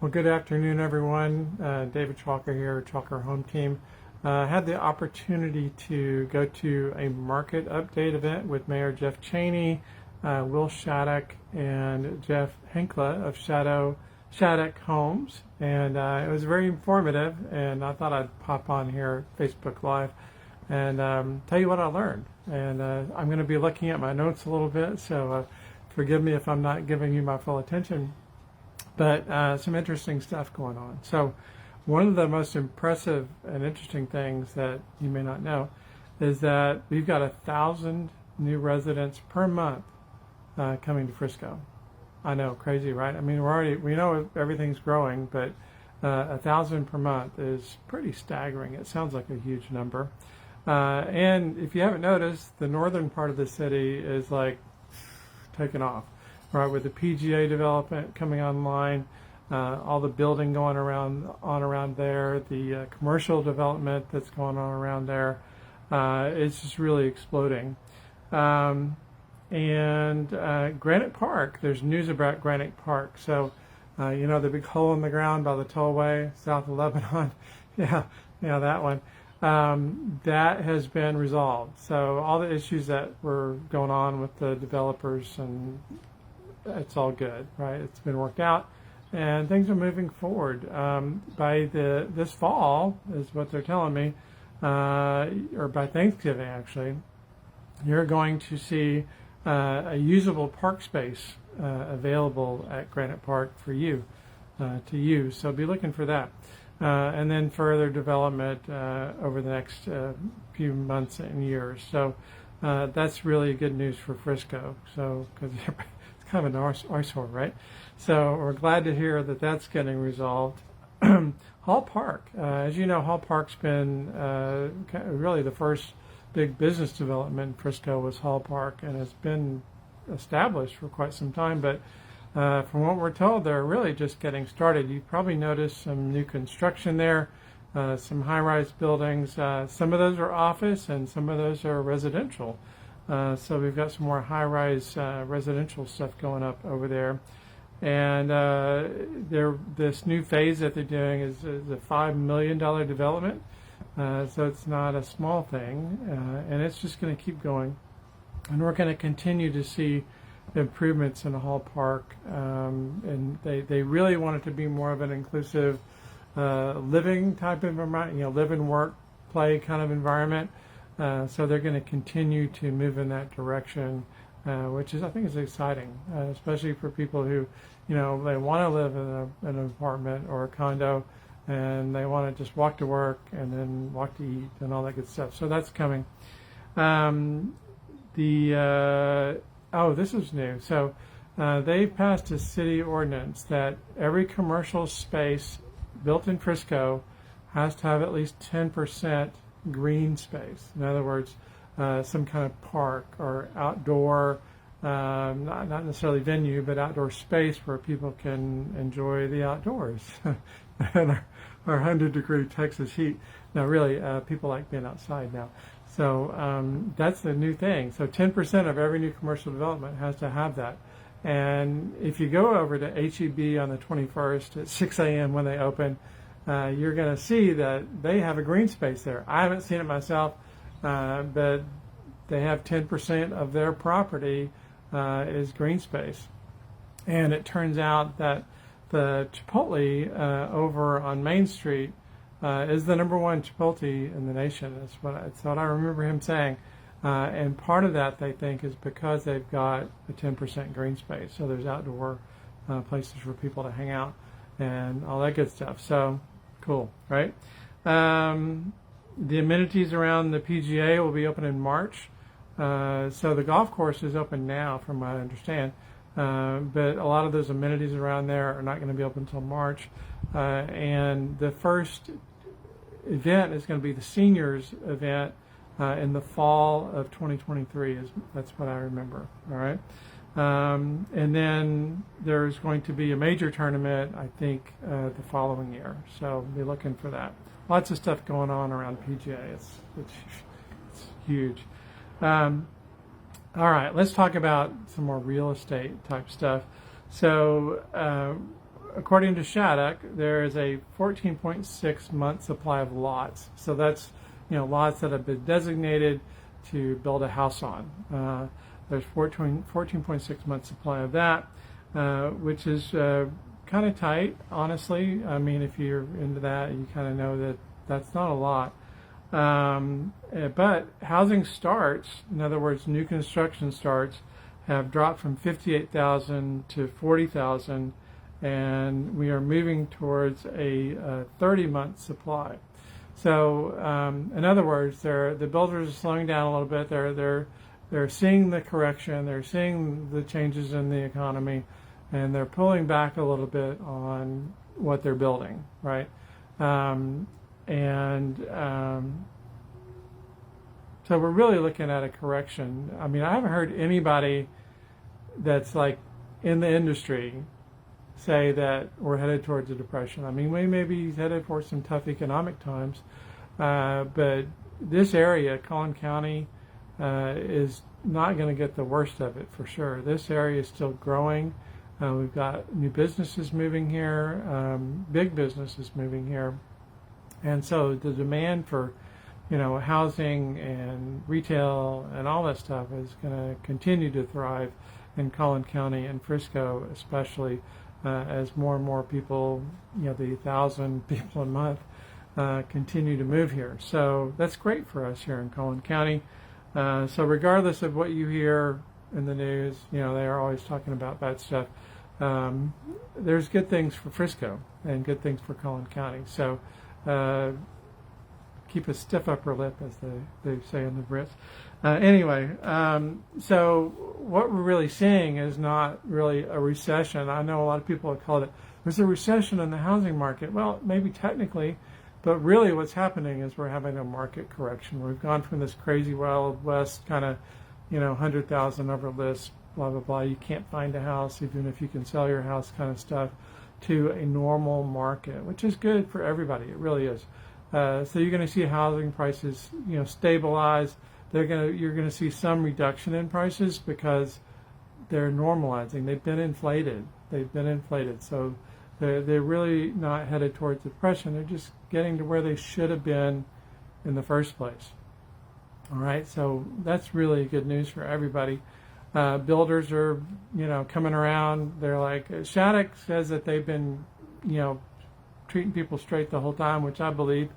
Well, good afternoon, everyone. David Chalker here, Chalker Home Team. Had the opportunity to go to a market update event with Mayor Jeff Cheney, Will Shaddock, and Jeff Henkla of Shaddock Homes. And it was very informative, and I thought I'd pop on here, Facebook Live, and tell you what I learned. And I'm going to be looking at my notes a little bit, so forgive me if I'm not giving you my full attention. But some interesting stuff going on. So one of the most impressive and interesting things that you may not know is that we've got 1,000 new residents per month coming to Frisco. I know, crazy, right? I mean, we know everything's growing, but 1,000 per month is pretty staggering. It sounds like a huge number. And if you haven't noticed, the northern part of the city is like taking off. Right, with the PGA development coming online, all the building going around there, the commercial development that's going on around there, it's just really exploding. And Granite Park, there's news about Granite Park. So, the big hole in the ground by the tollway south of Lebanon, yeah, that one. That has been resolved. So all the issues that were going on with the developers, and it's all good, right? It's been worked out, and things are moving forward. By this fall, is what they're telling me, or by Thanksgiving actually, you're going to see a usable park space available at Granite Park for you to use. So be looking for that, and then further development over the next few months and years. So that's really good news for Frisco. So because kind of an eyesore, right? So we're glad to hear that that's getting resolved. Hall Park, as you know, Hall Park's been really the first big business development in Frisco was Hall Park, and it's been established for quite some time. But from what we're told, they're really just getting started. You probably noticed some new construction there, some high-rise buildings. Some of those are office, and some of those are residential. So we've got some more high-rise residential stuff going up over there, and this new phase that they're doing is a $5 million development. So it's not a small thing, and it's just going to keep going, and we're going to continue to see improvements in the Hall Park, and they really want it to be more of an inclusive living type of environment, live and work, play kind of environment. So they're going to continue to move in that direction, which I think is exciting, especially for people who, they want to live in an apartment or a condo, and they want to just walk to work and then walk to eat and all that good stuff. So that's coming. This is new. So they passed a city ordinance that every commercial space built in Frisco has to have at least 10% green space. In other words, some kind of park or outdoor, not necessarily venue, but outdoor space where people can enjoy the outdoors and our 100-degree Texas heat. Now, really, people like being outside now. So that's the new thing. So 10% of every new commercial development has to have that. And if you go over to HEB on the 21st at 6 a.m. when they open, you're going to see that they have a green space there. I haven't seen it myself, but they have 10% of their property is green space. And it turns out that the Chipotle over on Main Street is the #1 Chipotle in the nation. That's what I remember him saying. And part of that, they think, is because they've got a 10% green space. So there's outdoor places for people to hang out and all that good stuff. So cool, right? The amenities around the PGA will be open in March. So the golf course is open now, from what I understand. But a lot of those amenities around there are not going to be open until March. And the first event is going to be the seniors event in the fall of 2023. That's what I remember. All right. And then there's going to be a major tournament, I think, the following year. So be looking for that. Lots of stuff going on around PGA. It's huge. All right, let's talk about some more real estate type stuff. So according to Shaddock, there is a 14.6 month supply of lots. So that's, lots that have been designated to build a house on. There's 14.6 month supply of that, which is kind of tight, honestly. I mean, if you're into that, you kind of know that that's not a lot. But housing starts, in other words, new construction starts, have dropped from 58,000 to 40,000, and we are moving towards a 30-month supply. So, in other words, the builders are slowing down a little bit. They're seeing the correction. They're seeing the changes in the economy, and they're pulling back a little bit on what they're building, right? So we're really looking at a correction. I mean, I haven't heard anybody that's like in the industry say that we're headed towards a depression. I mean, we may be headed for some tough economic times, but this area, Collin County, is not going to get the worst of it for sure. This area is still growing. We've got new businesses moving here, big businesses moving here. And so the demand for, housing and retail and all that stuff is going to continue to thrive in Collin County and Frisco, especially as more and more people, the 1,000 people a month, continue to move here. So that's great for us here in Collin County. So regardless of what you hear in the news, they are always talking about bad stuff. There's good things for Frisco and good things for Collin County. So keep a stiff upper lip, as they say in the Brits. Anyway, so what we're really seeing is not really a recession. I know a lot of people have called it, there's a recession in the housing market. Well, maybe technically, but really what's happening is we're having a market correction. We've gone from this crazy Wild West kind of, 100,000 over list, blah, blah, blah. You can't find a house even if you can sell your house kind of stuff, to a normal market, which is good for everybody. It really is. So you're going to see housing prices, stabilize. You're going to see some reduction in prices because they're normalizing. They've been inflated. So they're really not headed towards depression. They're just getting to where they should have been in the first place. All right. So that's really good news for everybody. Builders are, coming around. They're like, Shaddock says that they've been, treating people straight the whole time, which I believe.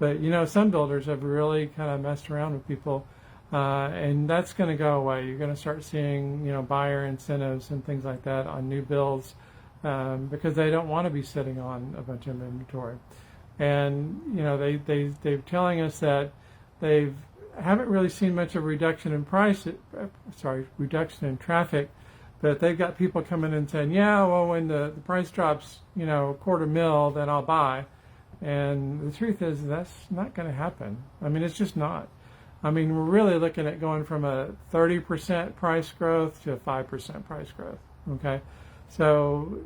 But, some builders have really kind of messed around with people. And that's going to go away. You're going to start seeing, buyer incentives and things like that on new builds because they don't want to be sitting on a bunch of inventory. And, they're telling us that they haven't really seen much of a reduction in reduction in traffic, but they've got people coming in saying, when the price drops, $250,000, then I'll buy. And the truth is that's not going to happen. I mean, it's just not. I mean, we're really looking at going from a 30% price growth to a 5% price growth. Okay, so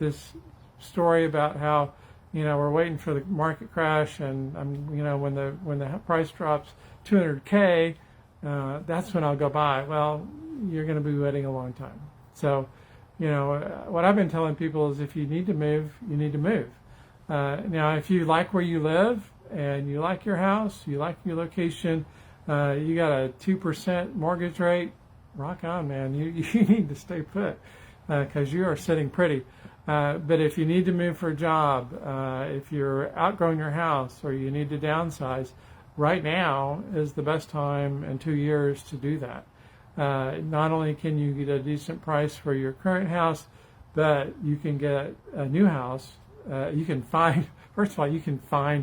this story about how we're waiting for the market crash, and when the price drops $200K, that's when I'll go buy. Well, you're going to be waiting a long time. So, what I've been telling people is if you need to move, you need to move. Now, if you like where you live and you like your house, you like your location, you got a 2% mortgage rate, rock on, man. You need to stay put because you are sitting pretty. But if you need to move for a job, if you're outgrowing your house or you need to downsize, right now is the best time in 2 years to do that. Not only can you get a decent price for your current house, but you can get a new house. You can find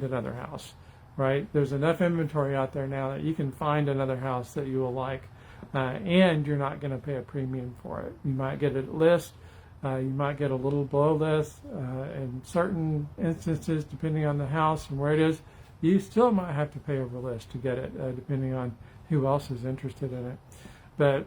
another house, right? There's enough inventory out there now that you can find another house that you will like, and you're not going to pay a premium for it. You might get it at list. You might get a little below list. In certain instances, depending on the house and where it is, you still might have to pay over list to get it, depending on who else is interested in it. But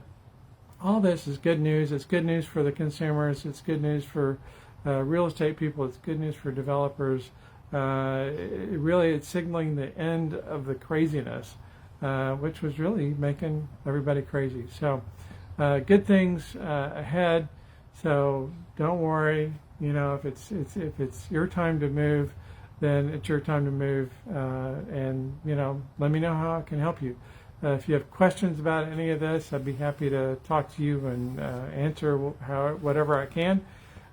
all this is good news. It's good news for the consumers. It's good news for real estate people. It's good news for developers. It's signaling the end of the craziness, which was really making everybody crazy. So good things ahead. So don't worry. if it's your time to move, then it's your time to move. And let me know how I can help you. If you have questions about any of this, I'd be happy to talk to you and answer whatever I can.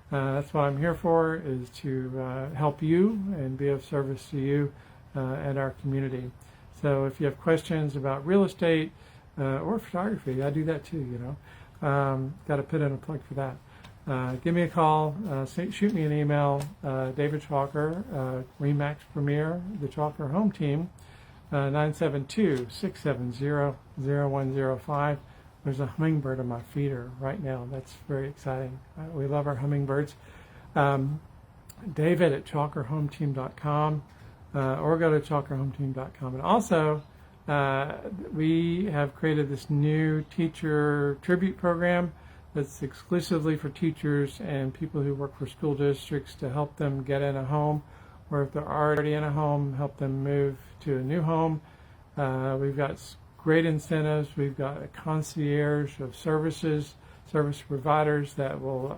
That's what I'm here for, is to help you and be of service to you and our community. So if you have questions about real estate or photography, I do that too, got to put in a plug for that. Give me a call, shoot me an email, David Chalker, Remax Premier, the Chalker Home Team, 972-670-0105. There's a hummingbird on my feeder right now. That's very exciting. We love our hummingbirds. David at chalkerhometeam.com, or go to chalkerhometeam.com. And also, we have created this new teacher tribute program that's exclusively for teachers and people who work for school districts, to help them get in a home, or if they're already in a home, help them move to a new home. We've got great incentives. We've got a concierge of service providers that will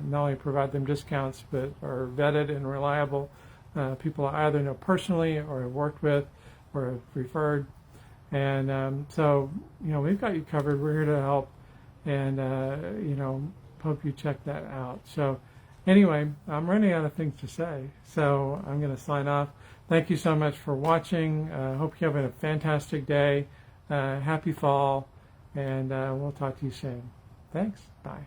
not only provide them discounts, but are vetted and reliable. People I either know personally or have worked with or have referred. And so, we've got you covered. We're here to help, and, hope you check that out. So anyway, I'm running out of things to say, so I'm going to sign off. Thank you so much for watching. Hope you're having a fantastic day. Happy fall, and we'll talk to you soon. Thanks. Bye.